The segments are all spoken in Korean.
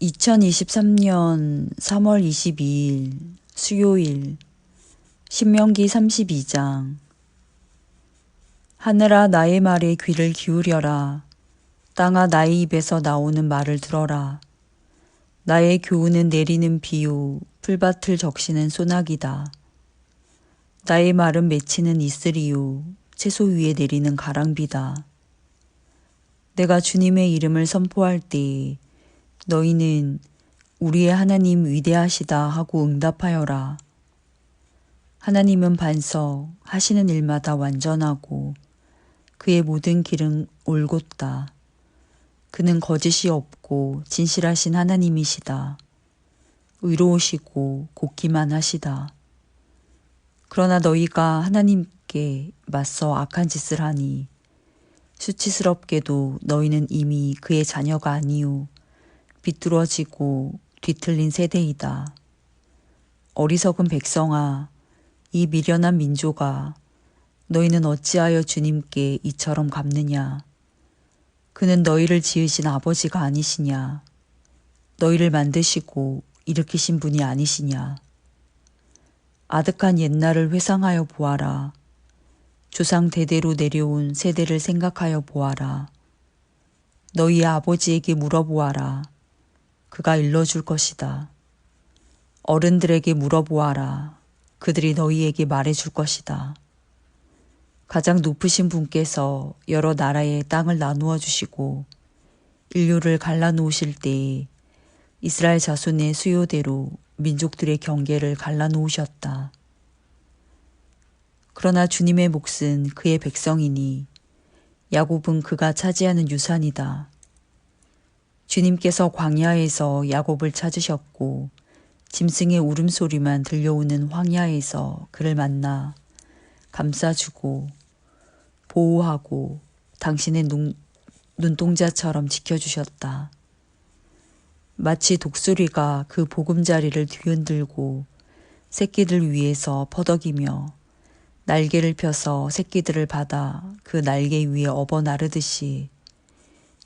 2023년 3월 22일 수요일 신명기 32장. 하늘아 나의 말에 귀를 기울여라. 땅아 나의 입에서 나오는 말을 들어라. 나의 교훈은 내리는 비요 풀밭을 적시는 소나기다. 나의 말은 맺히는 이슬이요 채소 위에 내리는 가랑비다. 내가 주님의 이름을 선포할 때에 너희는 우리의 하나님 위대하시다 하고 응답하여라. 하나님은 반석 하시는 일마다 완전하고 그의 모든 길은 올곧다. 그는 거짓이 없고 진실하신 하나님이시다. 의로우시고 곱기만 하시다. 그러나 너희가 하나님께 맞서 악한 짓을 하니 수치스럽게도 너희는 이미 그의 자녀가 아니요 비뚤어지고 뒤틀린 세대이다. 어리석은 백성아, 이 미련한 민족아, 너희는 어찌하여 주님께 이처럼 갚느냐? 그는 너희를 지으신 아버지가 아니시냐? 너희를 만드시고 일으키신 분이 아니시냐? 아득한 옛날을 회상하여 보아라. 조상 대대로 내려온 세대를 생각하여 보아라. 너희의 아버지에게 물어보아라. 그가 일러줄 것이다. 어른들에게 물어보아라. 그들이 너희에게 말해줄 것이다. 가장 높으신 분께서 여러 나라의 땅을 나누어 주시고 인류를 갈라놓으실 때에 이스라엘 자손의 수요대로 민족들의 경계를 갈라놓으셨다. 그러나 주님의 몫은 그의 백성이니 야곱은 그가 차지하는 유산이다. 주님께서 광야에서 야곱을 찾으셨고 짐승의 울음소리만 들려오는 황야에서 그를 만나 감싸주고 보호하고 당신의 눈동자처럼 지켜주셨다. 마치 독수리가 그 보금자리를 뒤흔들고 새끼들 위에서 퍼덕이며 날개를 펴서 새끼들을 받아 그 날개 위에 업어 나르듯이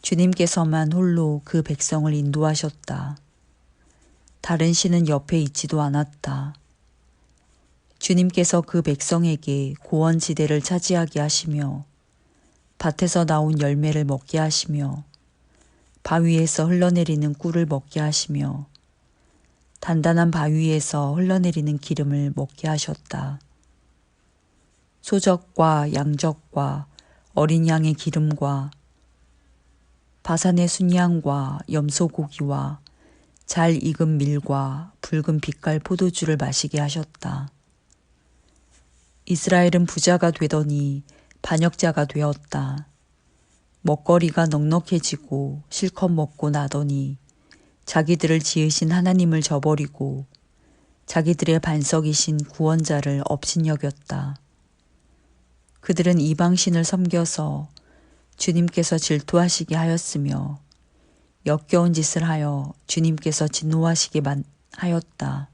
주님께서만 홀로 그 백성을 인도하셨다. 다른 신은 옆에 있지도 않았다. 주님께서 그 백성에게 고원지대를 차지하게 하시며 밭에서 나온 열매를 먹게 하시며 바위에서 흘러내리는 꿀을 먹게 하시며 단단한 바위에서 흘러내리는 기름을 먹게 하셨다. 소적과 양적과 어린 양의 기름과 바산의 순양과 염소고기와 잘 익은 밀과 붉은 빛깔 포도주를 마시게 하셨다. 이스라엘은 부자가 되더니 반역자가 되었다. 먹거리가 넉넉해지고 실컷 먹고 나더니 자기들을 지으신 하나님을 저버리고 자기들의 반석이신 구원자를 업신여겼다. 그들은 이방신을 섬겨서 주님께서 질투하시게 하였으며 역겨운 짓을 하여 주님께서 진노하시게 하였다.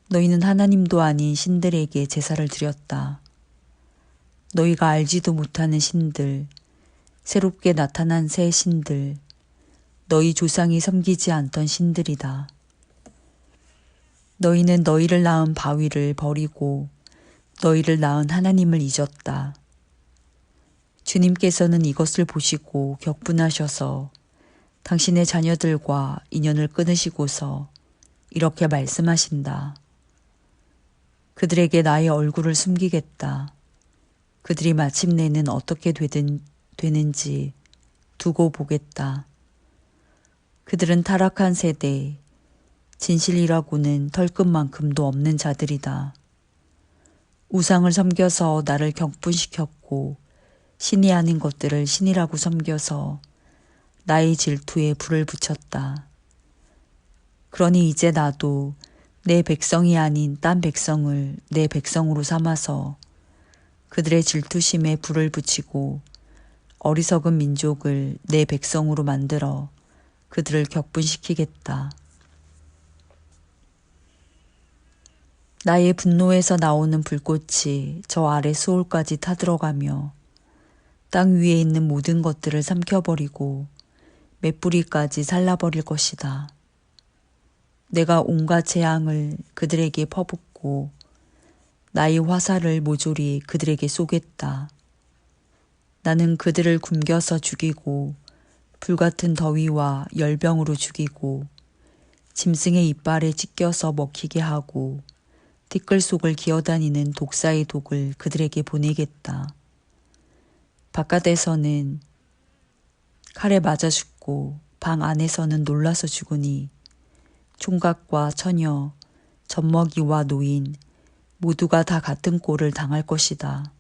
너희는 하나님도 아닌 신들에게 제사를 드렸다. 너희가 알지도 못하는 신들, 새롭게 나타난 새 신들, 너희 조상이 섬기지 않던 신들이다. 너희는 너희를 낳은 바위를 버리고 너희를 낳은 하나님을 잊었다. 주님께서는 이것을 보시고 격분하셔서 당신의 자녀들과 인연을 끊으시고서 이렇게 말씀하신다. 그들에게 나의 얼굴을 숨기겠다. 그들이 마침내는 어떻게 되는지 두고 보겠다. 그들은 타락한 세대, 진실이라고는 털끝만큼도 없는 자들이다. 우상을 섬겨서 나를 격분시켰고 신이 아닌 것들을 신이라고 섬겨서 나의 질투에 불을 붙였다. 그러니 이제 나도 내 백성이 아닌 딴 백성을 내 백성으로 삼아서 그들의 질투심에 불을 붙이고 어리석은 민족을 내 백성으로 만들어 그들을 격분시키겠다. 나의 분노에서 나오는 불꽃이 저 아래 수올까지 타들어가며 땅 위에 있는 모든 것들을 삼켜버리고 맷뿌리까지 잘라버릴 것이다. 내가 온갖 재앙을 그들에게 퍼붓고 나의 화살을 모조리 그들에게 쏘겠다. 나는 그들을 굶겨서 죽이고 불같은 더위와 열병으로 죽이고 짐승의 이빨에 찢겨서 먹히게 하고 티끌 속을 기어다니는 독사의 독을 그들에게 보내겠다. 바깥에서는 칼에 맞아 죽고 방 안에서는 놀라서 죽으니 총각과 처녀, 젖먹이와 노인 모두가 다 같은 꼴을 당할 것이다.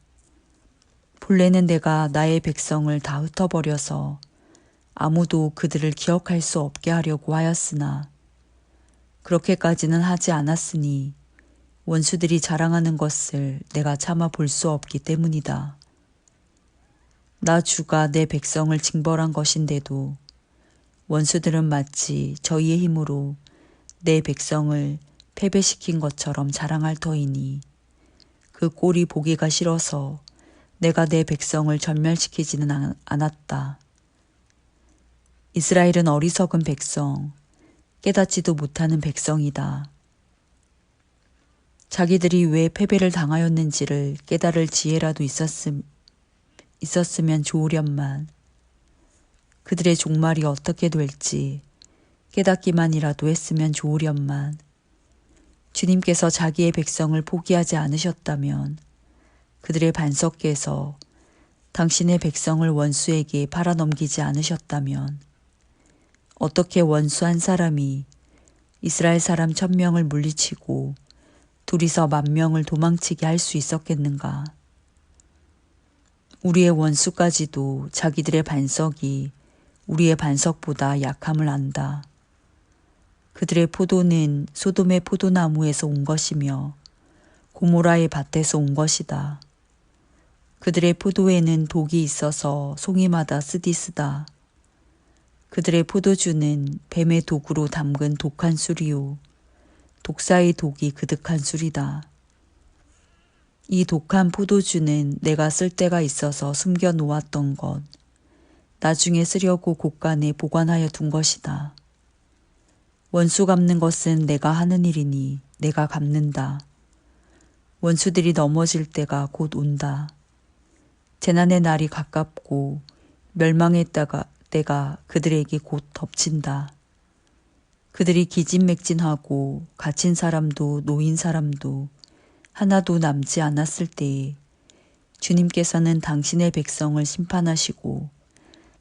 본래는 내가 나의 백성을 다 흩어버려서 아무도 그들을 기억할 수 없게 하려고 하였으나 그렇게까지는 하지 않았으니 원수들이 자랑하는 것을 내가 참아 볼 수 없기 때문이다. 나 주가 내 백성을 징벌한 것인데도 원수들은 마치 저희의 힘으로 내 백성을 패배시킨 것처럼 자랑할 터이니 그 꼴이 보기가 싫어서 내가 내 백성을 전멸시키지는 않았다. 이스라엘은 어리석은 백성, 깨닫지도 못하는 백성이다. 자기들이 왜 패배를 당하였는지를 깨달을 지혜라도 있었으면 좋으련만 그들의 종말이 어떻게 될지 깨닫기만이라도 했으면 좋으련만 주님께서 자기의 백성을 포기하지 않으셨다면 그들의 반석께서 당신의 백성을 원수에게 팔아넘기지 않으셨다면 어떻게 원수 한 사람이 이스라엘 사람 1000명을 물리치고 둘이서 10,000명을 도망치게 할 수 있었겠는가? 우리의 원수까지도 자기들의 반석이 우리의 반석보다 약함을 안다. 그들의 포도는 소돔의 포도나무에서 온 것이며 고모라의 밭에서 온 것이다. 그들의 포도에는 독이 있어서 송이마다 쓰디쓰다. 그들의 포도주는 뱀의 독으로 담근 독한 술이요 독사의 독이 그득한 술이다. 이 독한 포도주는 내가 쓸 때가 있어서 숨겨 놓았던 것, 나중에 쓰려고 곳간에 보관하여 둔 것이다. 원수 갚는 것은 내가 하는 일이니 내가 갚는다. 원수들이 넘어질 때가 곧 온다. 재난의 날이 가깝고 멸망의 때가 그들에게 곧 덮친다. 그들이 기진맥진하고 갇힌 사람도 노인 사람도 하나도 남지 않았을 때에 주님께서는 당신의 백성을 심판하시고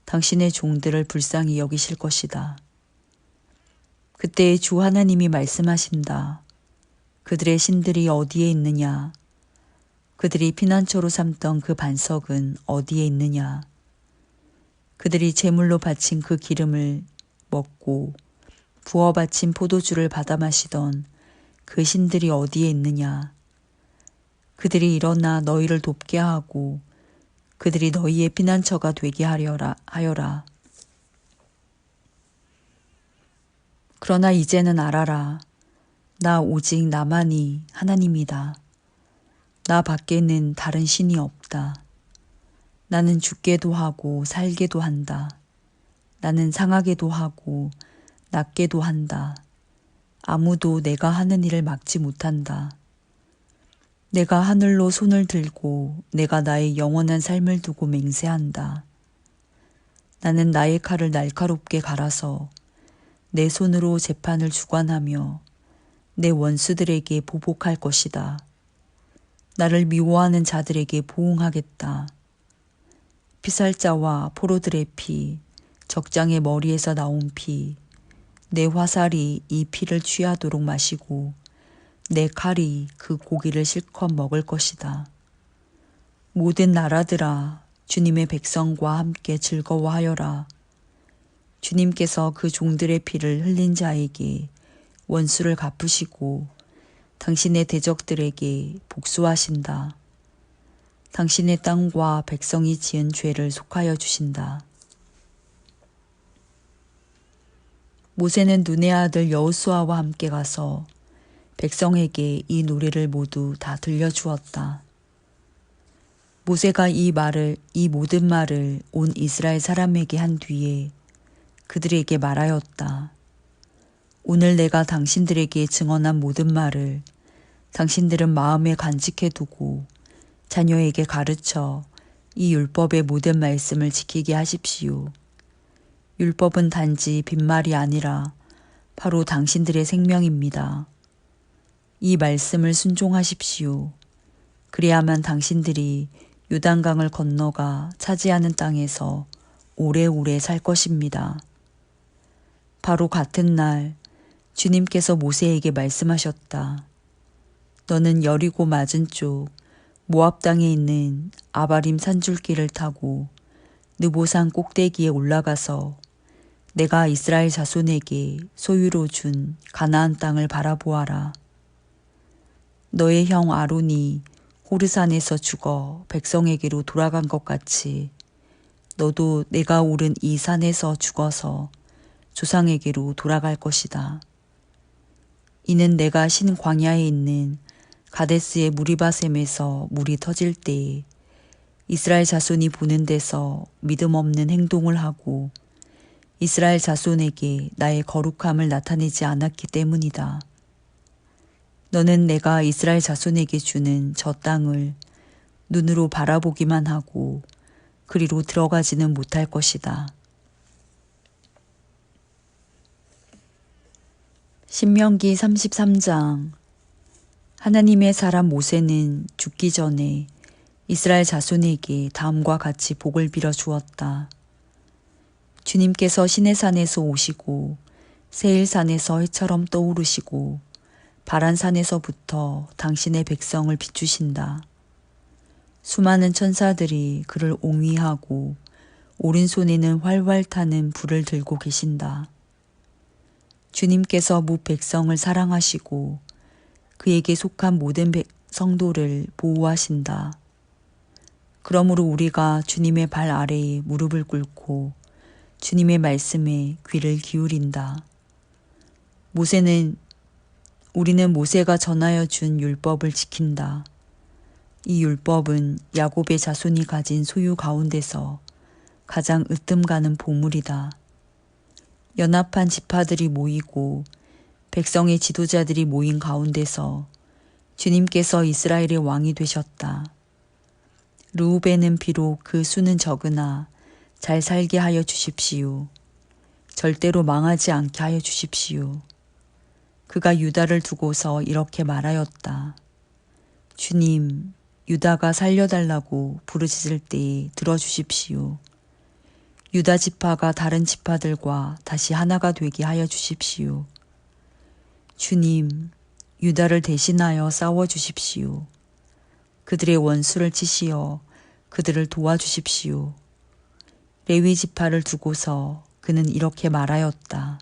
당신의 종들을 불쌍히 여기실 것이다. 그때에 주 하나님이 말씀하신다. 그들의 신들이 어디에 있느냐? 그들이 피난처로 삼던 그 반석은 어디에 있느냐? 그들이 제물로 바친 그 기름을 먹고 부어 바친 포도주를 받아 마시던 그 신들이 어디에 있느냐? 그들이 일어나 너희를 돕게 하고 그들이 너희의 피난처가 되게 하여라. 그러나 이제는 알아라. 나 오직 나만이 하나님이다. 나 밖에는 다른 신이 없다. 나는 죽게도 하고 살게도 한다. 나는 상하게도 하고 낫게도 한다. 아무도 내가 하는 일을 막지 못한다. 내가 하늘로 손을 들고 내가 나의 영원한 삶을 두고 맹세한다. 나는 나의 칼을 날카롭게 갈아서 내 손으로 재판을 주관하며 내 원수들에게 보복할 것이다. 나를 미워하는 자들에게 보응하겠다. 피살자와 포로들의 피, 적장의 머리에서 나온 피, 내 화살이 이 피를 취하도록 마시고 내 칼이 그 고기를 실컷 먹을 것이다. 모든 나라들아, 주님의 백성과 함께 즐거워하여라. 주님께서 그 종들의 피를 흘린 자에게 원수를 갚으시고 당신의 대적들에게 복수하신다. 당신의 땅과 백성이 지은 죄를 속하여 주신다. 모세는 눈의 아들 여호수아와 함께 가서 백성에게 이 노래를 모두 다 들려주었다. 모세가 이 모든 말을 온 이스라엘 사람에게 한 뒤에 그들에게 말하였다. 오늘 내가 당신들에게 증언한 모든 말을 당신들은 마음에 간직해 두고 자녀에게 가르쳐 이 율법의 모든 말씀을 지키게 하십시오. 율법은 단지 빈말이 아니라 바로 당신들의 생명입니다. 이 말씀을 순종하십시오. 그래야만 당신들이 요단강을 건너가 차지하는 땅에서 오래오래 살 것입니다. 바로 같은 날 주님께서 모세에게 말씀하셨다. 너는 여리고 맞은쪽 모압 땅에 있는 아바림 산줄기를 타고 느보산 꼭대기에 올라가서 내가 이스라엘 자손에게 소유로 준 가나안 땅을 바라보아라. 너의 형 아론이 호르산에서 죽어 백성에게로 돌아간 것 같이 너도 내가 오른 이 산에서 죽어서 조상에게로 돌아갈 것이다. 이는 내가 신 광야에 있는 가데스의 무리바셈에서 물이 터질 때에 이스라엘 자손이 보는 데서 믿음 없는 행동을 하고 이스라엘 자손에게 나의 거룩함을 나타내지 않았기 때문이다. 너는 내가 이스라엘 자손에게 주는 저 땅을 눈으로 바라보기만 하고 그리로 들어가지는 못할 것이다. 신명기 33장. 하나님의 사람 모세는 죽기 전에 이스라엘 자손에게 다음과 같이 복을 빌어 주었다. 주님께서 시내산에서 오시고 세일산에서 해처럼 떠오르시고 바란산에서부터 당신의 백성을 비추신다. 수많은 천사들이 그를 옹위하고 오른손에는 활활 타는 불을 들고 계신다. 주님께서 무 백성을 사랑하시고 그에게 속한 모든 성도를 보호하신다. 그러므로 우리가 주님의 발 아래에 무릎을 꿇고 주님의 말씀에 귀를 기울인다. 우리는 모세가 전하여 준 율법을 지킨다. 이 율법은 야곱의 자손이 가진 소유 가운데서 가장 으뜸 가는 보물이다. 연합한 지파들이 모이고 백성의 지도자들이 모인 가운데서 주님께서 이스라엘의 왕이 되셨다. 르우벤은 비록 그 수는 적으나 잘 살게 하여 주십시오. 절대로 망하지 않게 하여 주십시오. 그가 유다를 두고서 이렇게 말하였다. 주님, 유다가 살려달라고 부르짖을 때에 들어주십시오. 유다 지파가 다른 지파들과 다시 하나가 되게 하여 주십시오. 주님, 유다를 대신하여 싸워주십시오. 그들의 원수를 치시어 그들을 도와주십시오. 레위 지파를 두고서 그는 이렇게 말하였다.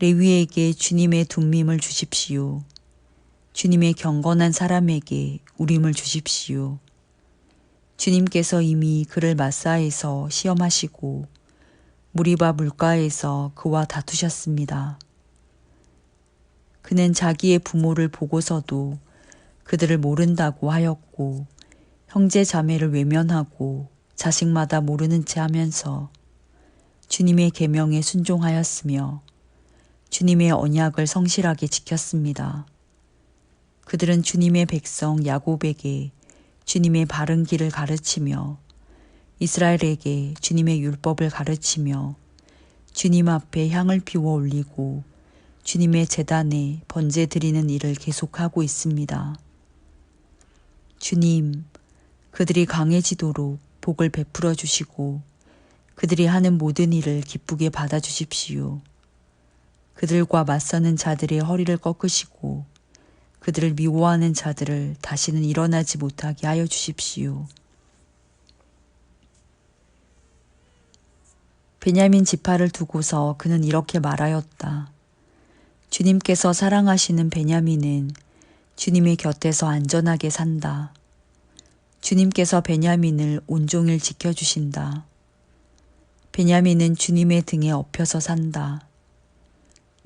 레위에게 주님의 둠밈을 주십시오. 주님의 경건한 사람에게 우림을 주십시오. 주님께서 이미 그를 마사에서 시험하시고 무리바 물가에서 그와 다투셨습니다. 그는 자기의 부모를 보고서도 그들을 모른다고 하였고 형제 자매를 외면하고 자식마다 모르는 채 하면서 주님의 계명에 순종하였으며 주님의 언약을 성실하게 지켰습니다. 그들은 주님의 백성 야곱에게 주님의 바른 길을 가르치며 이스라엘에게 주님의 율법을 가르치며 주님 앞에 향을 피워 올리고 주님의 제단에 번제 드리는 일을 계속하고 있습니다. 주님, 그들이 강해지도록 복을 베풀어 주시고 그들이 하는 모든 일을 기쁘게 받아주십시오. 그들과 맞서는 자들의 허리를 꺾으시고 그들을 미워하는 자들을 다시는 일어나지 못하게 하여 주십시오. 베냐민 지파를 두고서 그는 이렇게 말하였다. 주님께서 사랑하시는 베냐민은 주님의 곁에서 안전하게 산다. 주님께서 베냐민을 온종일 지켜주신다. 베냐민은 주님의 등에 업혀서 산다.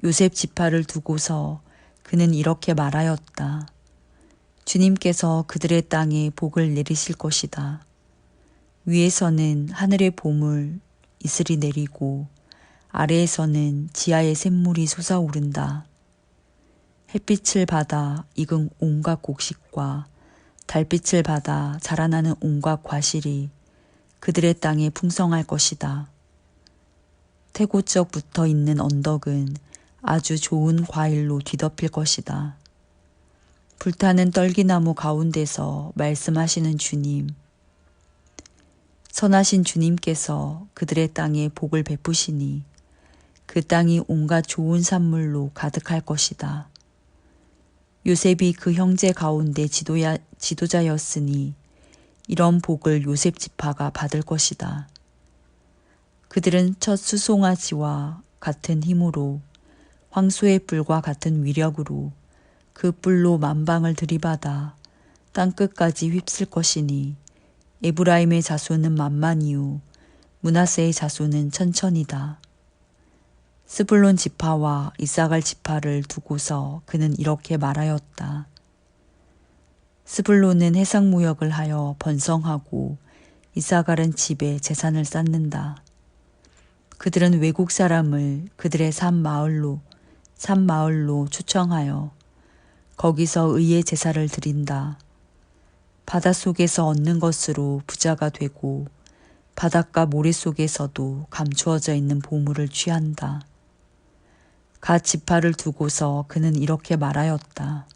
요셉 지파를 두고서 그는 이렇게 말하였다. 주님께서 그들의 땅에 복을 내리실 것이다. 위에서는 하늘의 봄을 이슬이 내리고 아래에서는 지하의 샘물이 솟아오른다. 햇빛을 받아 익은 온갖 곡식과 달빛을 받아 자라나는 온갖 과실이 그들의 땅에 풍성할 것이다. 태고적 붙어 있는 언덕은 아주 좋은 과일로 뒤덮일 것이다. 불타는 떨기나무 가운데서 말씀하시는 주님, 선하신 주님께서 그들의 땅에 복을 베푸시니 그 땅이 온갖 좋은 산물로 가득할 것이다. 요셉이 그 형제 가운데 지도자였으니 이런 복을 요셉 지파가 받을 것이다. 그들은 첫 수송아지와 같은 힘으로 황소의 뿔과 같은 위력으로 그 뿔로 만방을 들이받아 땅끝까지 휩쓸 것이니 에브라임의 자손은 만만이요 므낫세의 자손은 천천이다. 스불론 지파와 이사갈 지파를 두고서 그는 이렇게 말하였다. 스불론은 해상무역을 하여 번성하고 이사갈은 집에 재산을 쌓는다. 그들은 외국 사람을 그들의 산 마을로 초청하여 거기서 의의 제사를 드린다. 바닷속에서 얻는 것으로 부자가 되고 바닷가 모래 속에서도 감추어져 있는 보물을 취한다. 갓 지파를 두고서 그는 이렇게 말하였다.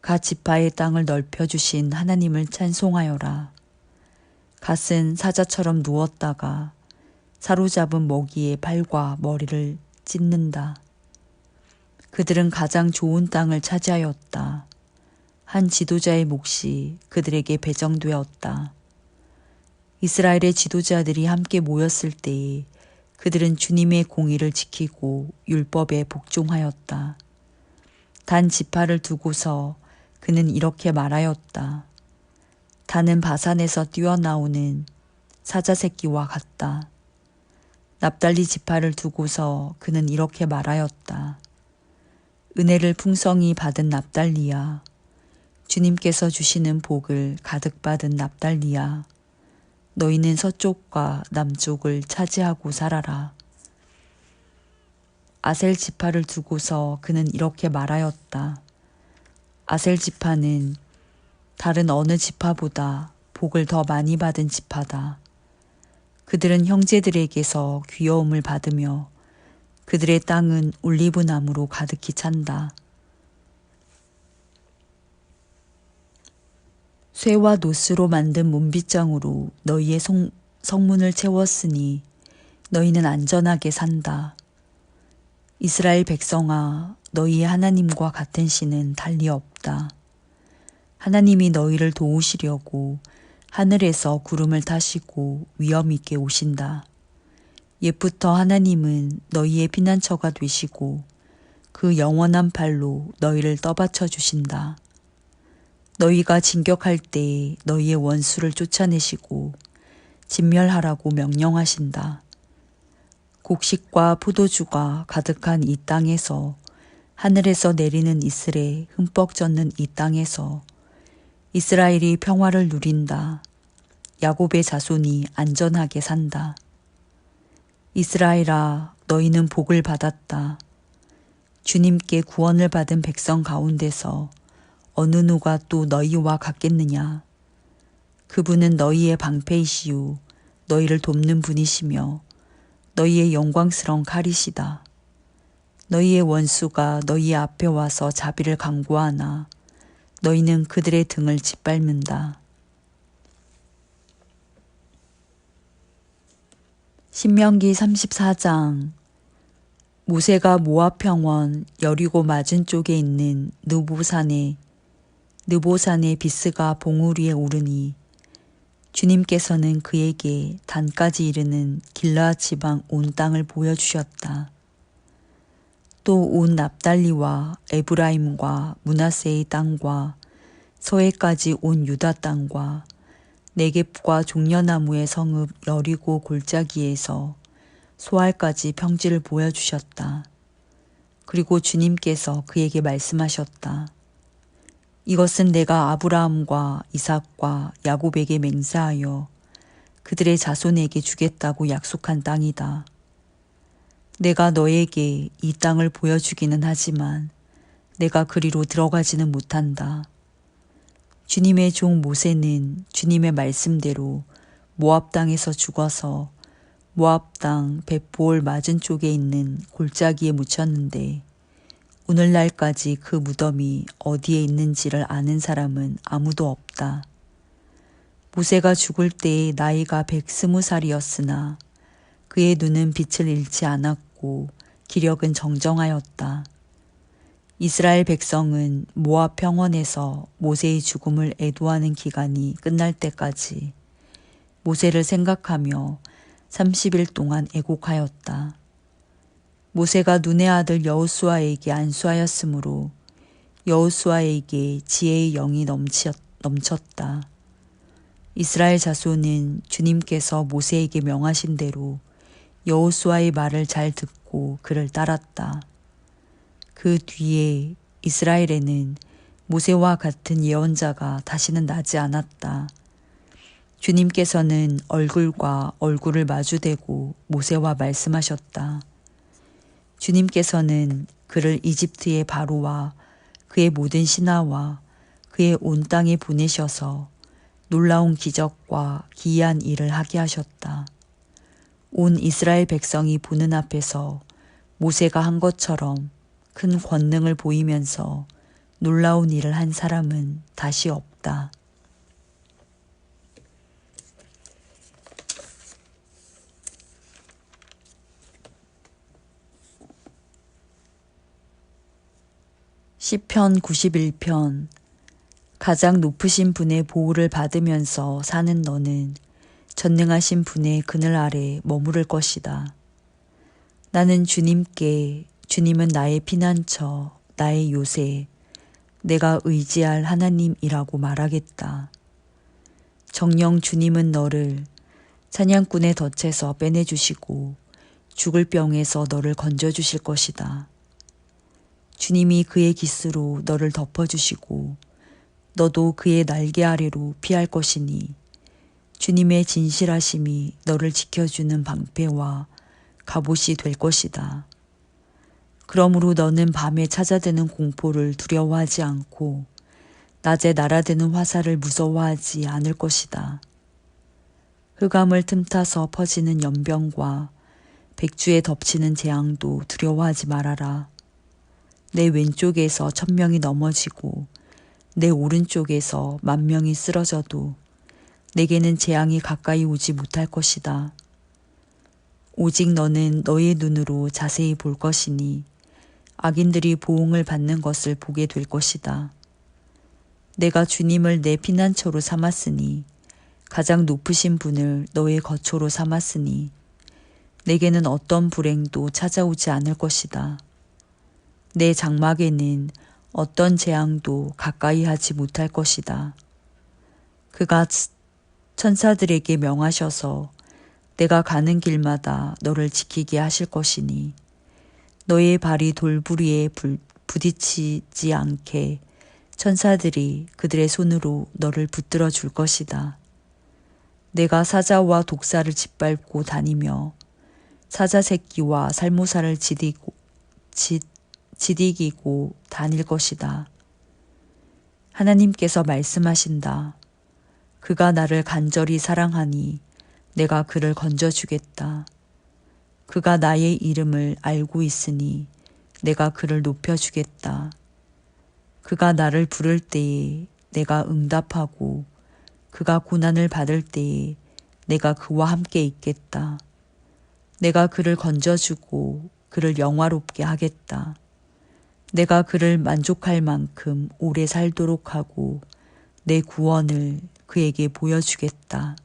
갓 지파의 땅을 넓혀주신 하나님을 찬송하여라. 갓은 사자처럼 누웠다가 사로잡은 먹이의 발과 머리를 찢는다. 그들은 가장 좋은 땅을 차지하였다. 한 지도자의 몫이 그들에게 배정되었다. 이스라엘의 지도자들이 함께 모였을 때에 그들은 주님의 공의를 지키고 율법에 복종하였다. 단 지파를 두고서 그는 이렇게 말하였다. 단은 바산에서 뛰어나오는 사자 새끼와 같다. 납달리 지파를 두고서 그는 이렇게 말하였다. 은혜를 풍성히 받은 납달리야, 주님께서 주시는 복을 가득 받은 납달리야, 너희는 서쪽과 남쪽을 차지하고 살아라. 아셀 지파를 두고서 그는 이렇게 말하였다. 아셀 지파는 다른 어느 지파보다 복을 더 많이 받은 지파다. 그들은 형제들에게서 귀여움을 받으며 그들의 땅은 올리브나무로 가득히 찬다. 쇠와 노스로 만든 문빗장으로 너희의 성문을 채웠으니 너희는 안전하게 산다. 이스라엘 백성아, 너희의 하나님과 같은 신은 달리 없다. 하나님이 너희를 도우시려고 하늘에서 구름을 타시고 위엄 있게 오신다. 옛부터 하나님은 너희의 피난처가 되시고 그 영원한 팔로 너희를 떠받쳐 주신다. 너희가 진격할 때에 너희의 원수를 쫓아내시고 진멸하라고 명령하신다. 곡식과 포도주가 가득한 이 땅에서, 하늘에서 내리는 이슬에 흠뻑 젖는 이 땅에서 이스라엘이 평화를 누린다. 야곱의 자손이 안전하게 산다. 이스라엘아, 너희는 복을 받았다. 주님께 구원을 받은 백성 가운데서 어느 누가 또 너희와 같겠느냐. 그분은 너희의 방패이시요 너희를 돕는 분이시며 너희의 영광스러운 칼이시다. 너희의 원수가 너희 앞에 와서 자비를 강구하나 너희는 그들의 등을 짓밟는다. 신명기 34장. 모세가 모압 평원 여리고 맞은 쪽에 있는 느보산에 비스가 봉우리 위에 오르니 주님께서는 그에게 단까지 이르는 길르앗 지방 온 땅을 보여주셨다. 또 온 납달리와 에브라임과 므낫세의 땅과 서해까지 온 유다 땅과 네겝과 종려나무의 성읍 여리고 골짜기에서 소알까지 평지를 보여주셨다. 그리고 주님께서 그에게 말씀하셨다. 이것은 내가 아브라함과 이삭과 야곱에게 맹세하여 그들의 자손에게 주겠다고 약속한 땅이다. 내가 너에게 이 땅을 보여주기는 하지만 내가 그리로 들어가지는 못한다. 주님의 종 모세는 주님의 말씀대로 모압 땅에서 죽어서 모압 땅 벳보올 맞은 쪽에 있는 골짜기에 묻혔는데 오늘날까지 그 무덤이 어디에 있는지를 아는 사람은 아무도 없다. 모세가 죽을 때의 나이가 120살이었으나 그의 눈은 빛을 잃지 않았고 기력은 정정하였다. 이스라엘 백성은 모압 평원에서 모세의 죽음을 애도하는 기간이 끝날 때까지 모세를 생각하며 30일 동안 애곡하였다. 모세가 눈의 아들 여호수아에게 안수하였으므로 여호수아에게 지혜의 영이 넘쳤다. 이스라엘 자손은 주님께서 모세에게 명하신 대로 여호수아의 말을 잘 듣고 그를 따랐다. 그 뒤에 이스라엘에는 모세와 같은 예언자가 다시는 나지 않았다. 주님께서는 얼굴과 얼굴을 마주대고 모세와 말씀하셨다. 주님께서는 그를 이집트의 바로와 그의 모든 신하와 그의 온 땅에 보내셔서 놀라운 기적과 기이한 일을 하게 하셨다. 온 이스라엘 백성이 보는 앞에서 모세가 한 것처럼 큰 권능을 보이면서 놀라운 일을 한 사람은 다시 없다. 시편 91편. 가장 높으신 분의 보호를 받으면서 사는 너는 전능하신 분의 그늘 아래 머무를 것이다. 나는 주님은 나의 피난처, 나의 요새, 내가 의지할 하나님이라고 말하겠다. 정녕 주님은 너를 사냥꾼의 덫에서 빼내주시고 죽을 병에서 너를 건져주실 것이다. 주님이 그의 깃으로 너를 덮어주시고 너도 그의 날개 아래로 피할 것이니 주님의 진실하심이 너를 지켜주는 방패와 갑옷이 될 것이다. 그러므로 너는 밤에 찾아드는 공포를 두려워하지 않고 낮에 날아드는 화살을 무서워하지 않을 것이다. 흑암을 틈타서 퍼지는 연병과 백주에 덮치는 재앙도 두려워하지 말아라. 내 왼쪽에서 1000명이 넘어지고 내 오른쪽에서 10,000명이 쓰러져도 내게는 재앙이 가까이 오지 못할 것이다. 오직 너는 너의 눈으로 자세히 볼 것이니 악인들이 보응을 받는 것을 보게 될 것이다. 내가 주님을 내 피난처로 삼았으니 가장 높으신 분을 너의 거처로 삼았으니 내게는 어떤 불행도 찾아오지 않을 것이다. 내 장막에는 어떤 재앙도 가까이 하지 못할 것이다. 그가 천사들에게 명하셔서 내가 가는 길마다 너를 지키게 하실 것이니 너의 발이 돌부리에 부딪히지 않게 천사들이 그들의 손으로 너를 붙들어 줄 것이다. 내가 사자와 독사를 짓밟고 다니며 사자 새끼와 살모사를 지디기고 다닐 것이다. 하나님께서 말씀하신다. 그가 나를 간절히 사랑하니 내가 그를 건져주겠다. 그가 나의 이름을 알고 있으니 내가 그를 높여주겠다. 그가 나를 부를 때에 내가 응답하고 그가 고난을 받을 때에 내가 그와 함께 있겠다. 내가 그를 건져주고 그를 영화롭게 하겠다. 내가 그를 만족할 만큼 오래 살도록 하고 내 구원을 그에게 보여주겠다.